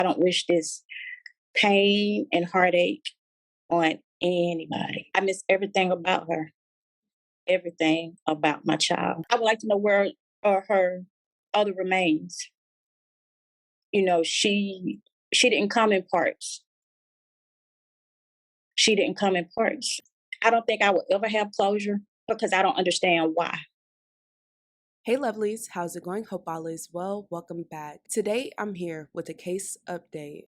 I don't wish this pain and heartache on anybody. I miss everything about her, everything about my child. I would like to know where are her other remains. She didn't come in parts. She didn't come in parts. I don't think I will ever have closure because I don't understand why. Hey lovelies, how's it going? Hope all is well. Welcome back. Today I'm here with a case update.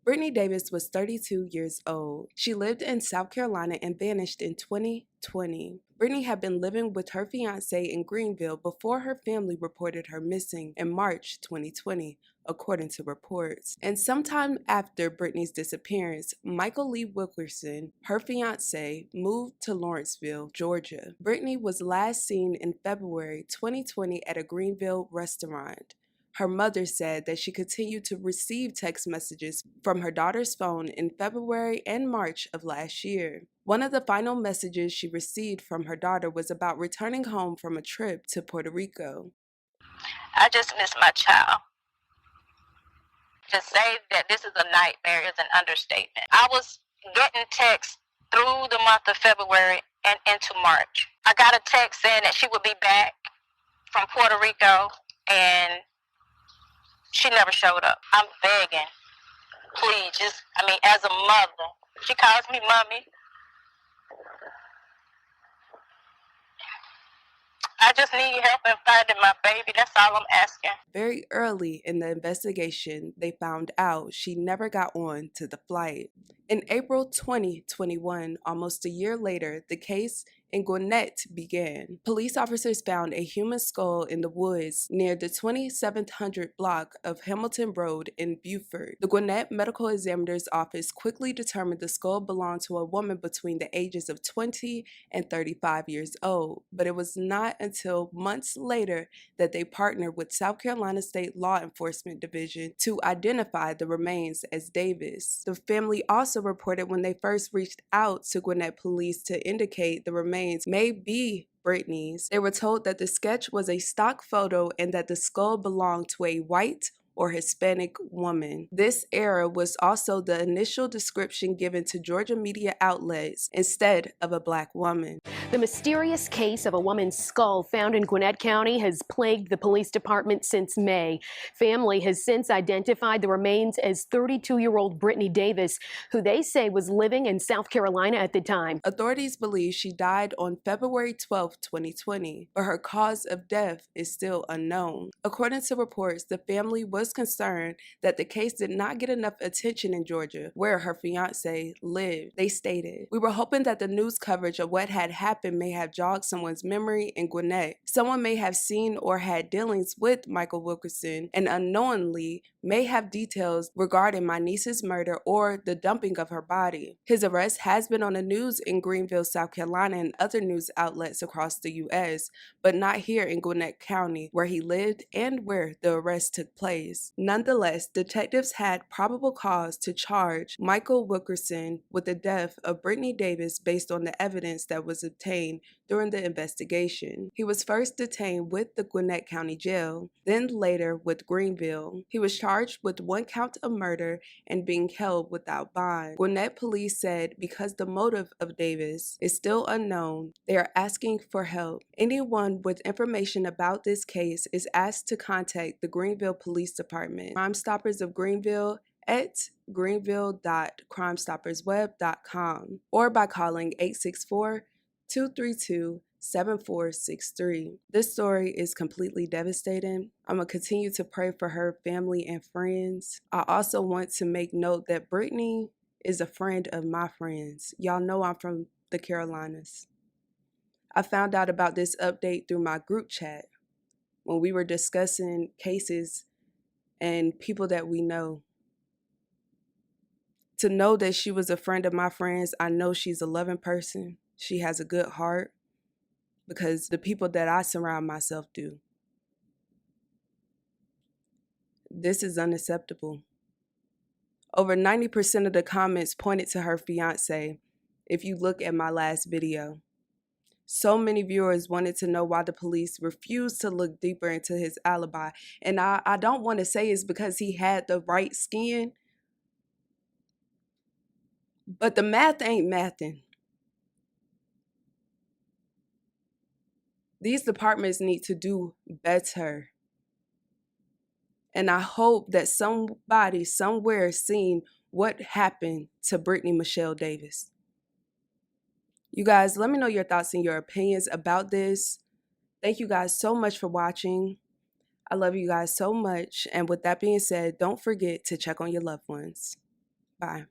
Brittany Davis was 32 years old. She lived in South Carolina and vanished in 2020. Brittany had been living with her fiancé in Greenville before her family reported her missing in March 2020, according to reports. And sometime after Brittany's disappearance, Michael Lee Wilkerson, her fiancé, moved to Lawrenceville, Georgia. Brittany was last seen in February 2020 at a Greenville restaurant. Her mother said that she continued to receive text messages from her daughter's phone in February and March of last year. One of the final messages she received from her daughter was about returning home from a trip to Puerto Rico. I just miss my child. To say that this is a nightmare is an understatement. I was getting texts through the month of February and into March. I got a text saying that she would be back from Puerto Rico, and she never showed up. I'm begging, please, as a mother. She calls me mommy. I just need help in finding my baby. That's all I'm asking. Very early in the investigation, they found out she never got on to the flight. In April 2021, almost a year later, the case in Gwinnett began. Police officers found a human skull in the woods near the 2700 block of Hamilton Road in Beaufort. The Gwinnett Medical Examiner's Office quickly determined the skull belonged to a woman between the ages of 20 and 35 years old, but it was not until months later that they partnered with South Carolina State Law Enforcement Division to identify the remains as Davis. The family also reported when they first reached out to Gwinnett police to indicate the remains may be Brittany's. They were told that the sketch was a stock photo and that the skull belonged to a white or Hispanic woman. This era was also the initial description given to Georgia media outlets instead of a black woman. The mysterious case of a woman's skull found in Gwinnett County has plagued the police department since May. Family has since identified the remains as 32-year-old Brittany Davis, who they say was living in South Carolina at the time. Authorities believe she died on February 12, 2020, but her cause of death is still unknown. According to reports, the family was concerned that the case did not get enough attention in Georgia, where her fiancé lived. They stated, "We were hoping that the news coverage of what had happened may have jogged someone's memory in Gwinnett. Someone may have seen or had dealings with Michael Wilkerson and unknowingly may have details regarding my niece's murder or the dumping of her body." His arrest has been on the news in Greenville, South Carolina and other news outlets across the U.S., but not here in Gwinnett County, where he lived and where the arrest took place. Nonetheless, detectives had probable cause to charge Michael Wilkerson with the death of Brittany Davis based on the evidence that was obtained during the investigation. He was first detained with the Gwinnett County Jail, then later with Greenville. He was charged with 1 count of murder and being held without bond. Gwinnett police said because the motive of Davis is still unknown, they are asking for help. Anyone with information about this case is asked to contact the Greenville Police Department, Crime Stoppers of Greenville at greenville.crimestoppersweb.com, or by calling 864-232-7463. This story is completely devastating. I'm going to continue to pray for her family and friends. I also want to make note that Brittany is a friend of my friends. Y'all know I'm from the Carolinas. I found out about this update through my group chat when we were discussing cases and people that we know. To know that she was a friend of my friends, I know she's a loving person. She has a good heart because the people that I surround myself do. This is unacceptable. Over 90% of the comments pointed to her fiancé. if you look at my last video. So many viewers wanted to know why the police refused to look deeper into his alibi. And I don't want to say it's because he had the right skin, but the math ain't mathing. These departments need to do better. And I hope that somebody somewhere seen what happened to Brittany Michelle Davis. You guys, let me know your thoughts and your opinions about this. Thank you guys so much for watching. I love you guys so much. And with that being said, don't forget to check on your loved ones. Bye.